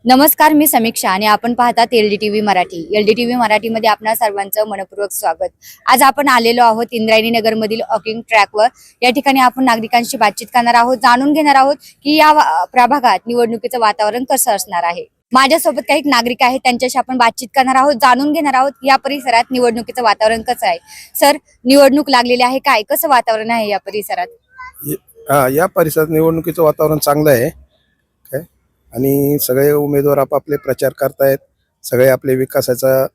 नमस्कार, मी समीक्षा आणि आपण पाहतात LDTV मराठी. LDTV मराठीमध्ये आपणा सर्वांचं मनपूर्वक स्वागत. आज आपण आलेलो आहोत इंद्रायणी नगरमधील वॉकिंग ट्रॅकवर. या ठिकाणी आपण नागरिकांशी बातचीत करणार आहोत, जाणून घेणार आहोत की या प्रभागात निवडणुकीचं वातावरण कसं असणार आहे. माझ्यासोबत काही नागरिक आहेत, त्यांच्याशी आपण बातचीत करणार आहोत, जाणून घेणार आहोत की या परिसरात निवडणुकीचं वातावरण कसं आहे. सर, निवडणूक लागलेली आहे, काय कसं वातावरण आहे या परिसरात? या परिसरात निवडणुकीचं वातावरण चांगलं आहे काय आणि सगळे उमेदवार आपापले प्रचार करतायत. सगळे आपले विकासाचा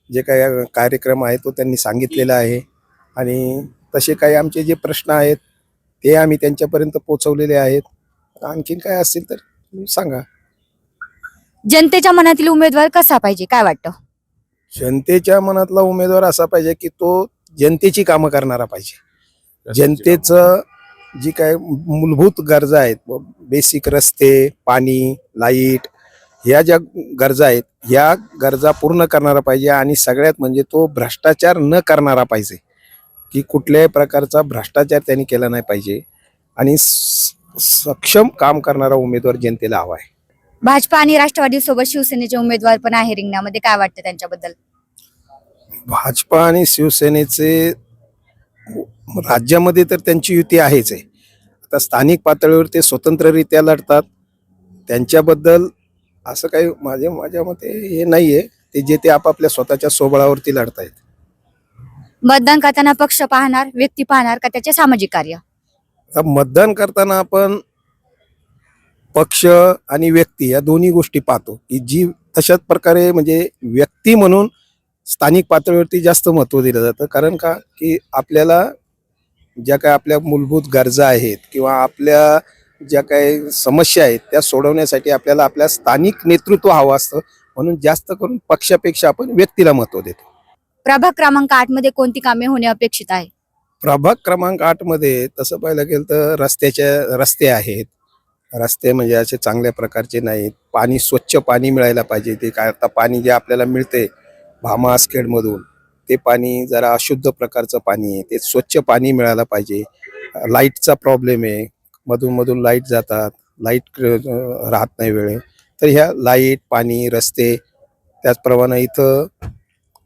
जे काही कार्यक्रम आहे तो त्यांनी सांगितलेला आहे आणि तसे काही आमचे जे प्रश्न आहेत ते आम्ही त्यांच्यापर्यंत पोहोचवलेले आहेत. आणखीन काय असतील तर तुम्ही सांगा. जनतेच्या मनातील उमेदवार कसा पाहिजे, काय वाटतं? जनतेच्या मनातला उमेदवार असा पाहिजे की तो जनतेची कामं करणारा पाहिजे. जनतेचं जी काय मूलभूत गरजा आहेत, बेसिक रस्ते, पाणी, लाईट, ह्या ज्या गरजा आहेत ह्या गरजा पूर्ण करणारा पाहिजे. आणि सगळ्यात म्हणजे तो भ्रष्टाचार न करणारा पाहिजे, की कुठल्याही प्रकारचा भ्रष्टाचार त्यांनी केला नाही पाहिजे आणि सक्षम काम करणारा उमेदवार जनतेला हवा आहे. भाजपा आणि राष्ट्रवादी सोबत शिवसेनेचे उमेदवार पण आहे रिंगणामध्ये, काय वाटतं त्यांच्याबद्दल? भाजपा आणि शिवसेनेचे राज्यामध्ये तर त्यांची युती आहेच आहे. आता स्थानिक पातळीवर ते स्वतंत्ररित्या लढतात, त्यांच्याबद्दल असं काही माझ्या मते हे नाहीये. ते आपापल्या स्वतःच्या स्वबळावरती लढतायत. मतदान करताना पक्ष पाहणार, व्यक्ती पाहणार का त्याचे सामाजिक कार्य? मतदान करताना आपण पक्ष आणि व्यक्ती या दोन्ही गोष्टी पाहतो, की जी तशाच प्रकारे म्हणजे व्यक्ती म्हणून स्थानिक पातळीवरती जास्त महत्त्व दिलं जातं. कारण का की आपल्याला ज्या काही आपल्या मूलभूत गरजा आहेत किंवा आपल्या ज्या काही समस्या आहेत त्या सोडवण्यासाठी आपल्याला आपल्या स्थानिक नेतृत्व हवं असतं. म्हणून जास्त करून पक्षापेक्षा आपण व्यक्तीला महत्त्व देतो. प्रभाग क्रमांक 8 मध्ये कोणती कामे होणे अपेक्षित आहे? प्रभाग क्रमांक 8 मध्ये तसं पाहायला गेलं तर रस्ते आहेत. रस्ते म्हणजे असे चांगल्या प्रकारचे नाहीत. पाणी, स्वच्छ पाणी मिळायला पाहिजे. ते काय आता पाणी जे आपल्याला मिळते भामासखेडमधून ते पाणी जरा अशुद्ध प्रकारचं पाणी आहे. ते स्वच्छ पाणी मिळायला पाहिजे. लाईटचा प्रॉब्लेम आहे, मधून मधून लाईट जातात, लाईट राहत नाही वेळे. तर ह्या लाईट, पाणी, रस्ते, त्याचप्रमाणे इथं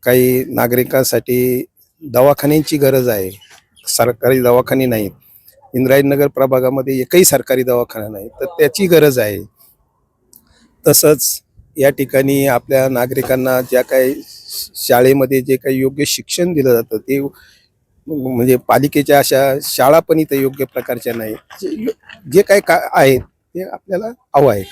काही नागरिकांसाठी दवाखान्यांची गरज आहे. सरकारी दवाखाने नाहीत. इंद्रायणी नगर प्रभागामध्ये एकही सरकारी दवाखाना नाही, तर त्याची गरज आहे. तसंच या ठिकाणी आपल्या नागरिकांना ज्या काही शाळेमध्ये जे काही योग्य शिक्षण दिलं जातं ते म्हणजे पालिकेच्या अशा शाळा पण इथं योग्य प्रकारच्या नाही. जे काही आहे ते आपल्याला हवं आहे.